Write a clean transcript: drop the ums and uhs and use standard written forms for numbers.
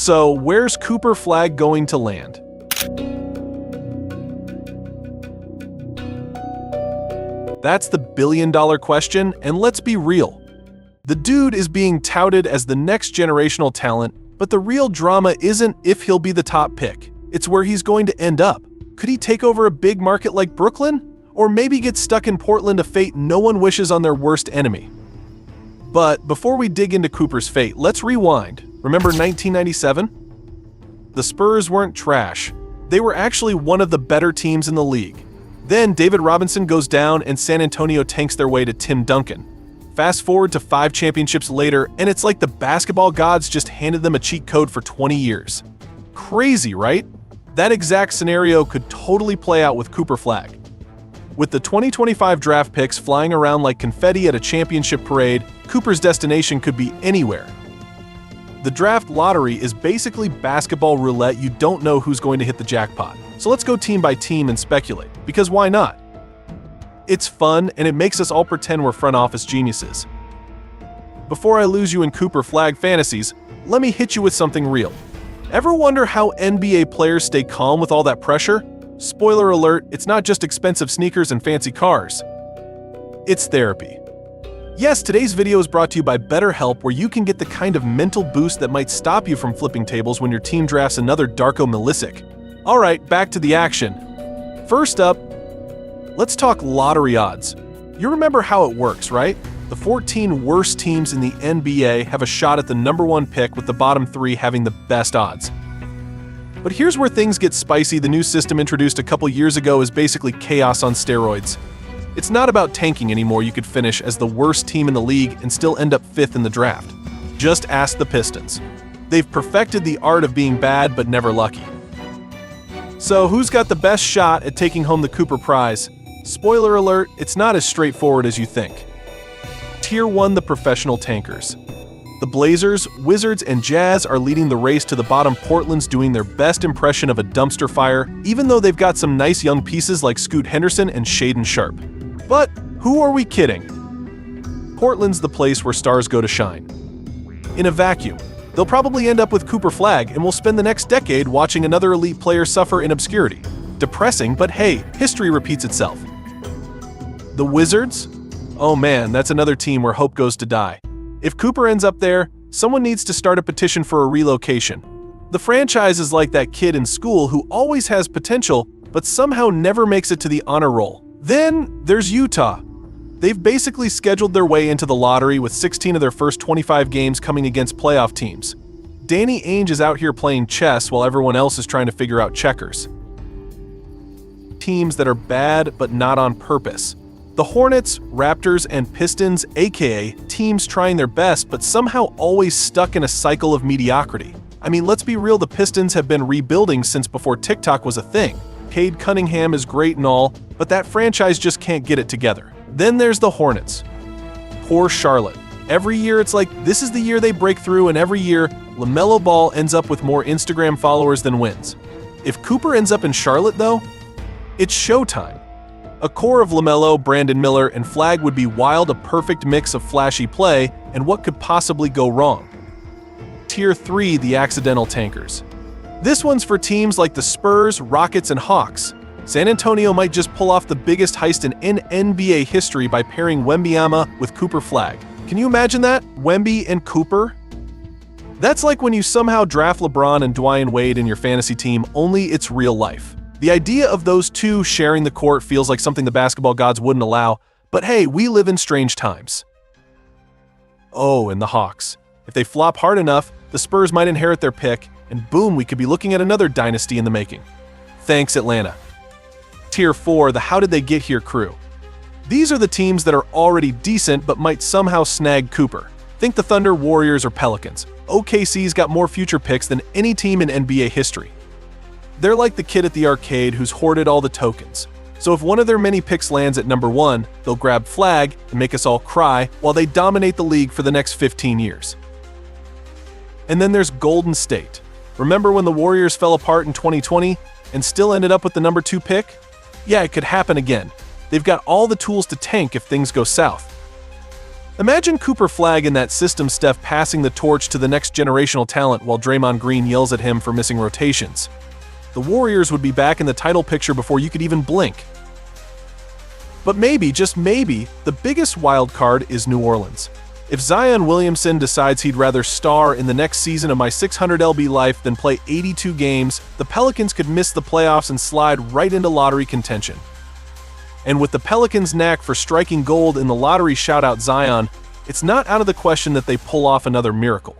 So, where's Cooper Flagg going to land? That's the billion-dollar question, and let's be real. The dude is being touted as the next generational talent, but the real drama isn't if he'll be the top pick. It's where he's going to end up. Could he take over a big market like Brooklyn? Or maybe get stuck in Portland, a fate no one wishes on their worst enemy? But before we dig into Cooper's fate, let's rewind. Remember 1997? The Spurs weren't trash. They were actually one of the better teams in the league. Then David Robinson goes down and San Antonio tanks their way to Tim Duncan. Fast forward to 5 championships later, and it's like the basketball gods just handed them a cheat code for 20 years. Crazy, right? That exact scenario could totally play out with Cooper Flagg. With the 2025 draft picks flying around like confetti at a championship parade, Cooper's destination could be anywhere. The draft lottery is basically basketball roulette. You don't know who's going to hit the jackpot. So let's go team by team and speculate, because why not? It's fun, and it makes us all pretend we're front office geniuses. Before I lose you in Cooper Flagg fantasies, let me hit you with something real. Ever wonder how NBA players stay calm with all that pressure? Spoiler alert, it's not just expensive sneakers and fancy cars. It's therapy. Yes, today's video is brought to you by BetterHelp, where you can get the kind of mental boost that might stop you from flipping tables when your team drafts another Darko Milicic. Alright, back to the action. First up, let's talk lottery odds. You remember how it works, right? The 14 worst teams in the NBA have a shot at the #1 pick, with the bottom 3 having the best odds. But here's where things get spicy. The new system introduced a couple years ago is basically chaos on steroids. It's not about tanking anymore. You could finish as the worst team in the league and still end up 5th in the draft. Just ask the Pistons. They've perfected the art of being bad but never lucky. So who's got the best shot at taking home the Cooper Prize? Spoiler alert, it's not as straightforward as you think. Tier 1, the professional tankers. The Blazers, Wizards, and Jazz are leading the race to the bottom. Portland's doing their best impression of a dumpster fire, even though they've got some nice young pieces like Scoot Henderson and Shaedon Sharpe. But who are we kidding? Portland's the place where stars go to shine. In a vacuum, they'll probably end up with Cooper Flagg, and we'll spend the next decade watching another elite player suffer in obscurity. Depressing, but hey, history repeats itself. The Wizards? Oh man, that's another team where hope goes to die. If Cooper ends up there, someone needs to start a petition for a relocation. The franchise is like that kid in school who always has potential, but somehow never makes it to the honor roll. Then there's Utah. They've basically scheduled their way into the lottery, with 16 of their first 25 games coming against playoff teams. Danny Ainge is out here playing chess while everyone else is trying to figure out checkers. Teams that are bad but not on purpose. The Hornets, Raptors, and Pistons, aka teams trying their best but somehow always stuck in a cycle of mediocrity. I mean, let's be real, the Pistons have been rebuilding since before TikTok was a thing. Cade Cunningham is great and all, but that franchise just can't get it together. Then there's the Hornets. Poor Charlotte. Every year it's like this is the year they break through, and every year LaMelo Ball ends up with more Instagram followers than wins. If Cooper ends up in Charlotte though, it's showtime. A core of LaMelo, Brandon Miller, and Flagg would be wild, a perfect mix of flashy play, and what could possibly go wrong? Tier 3, the accidental tankers. This one's for teams like the Spurs, Rockets, and Hawks. San Antonio might just pull off the biggest heist in NBA history by pairing Wembanyama with Cooper Flagg. Can you imagine that? Wemby and Cooper? That's like when you somehow draft LeBron and Dwayne Wade in your fantasy team, only it's real life. The idea of those two sharing the court feels like something the basketball gods wouldn't allow, but hey, we live in strange times. Oh, and the Hawks. If they flop hard enough, the Spurs might inherit their pick, and boom, we could be looking at another dynasty in the making. Thanks, Atlanta. Tier 4, the how did they get here crew. These are the teams that are already decent but might somehow snag Cooper. Think the Thunder, Warriors, or Pelicans. OKC's got more future picks than any team in NBA history. They're like the kid at the arcade who's hoarded all the tokens. So if one of their many picks lands at #1, they'll grab Flagg and make us all cry while they dominate the league for the next 15 years. And then there's Golden State. Remember when the Warriors fell apart in 2020 and still ended up with the #2 pick? Yeah, it could happen again. They've got all the tools to tank if things go south. Imagine Cooper Flagg in that system, Steph passing the torch to the next generational talent while Draymond Green yells at him for missing rotations. The Warriors would be back in the title picture before you could even blink. But maybe, just maybe, the biggest wild card is New Orleans. If Zion Williamson decides he'd rather star in the next season of My 600 LB Life than play 82 games, the Pelicans could miss the playoffs and slide right into lottery contention. And with the Pelicans' knack for striking gold in the lottery, shout out Zion, it's not out of the question that they pull off another miracle.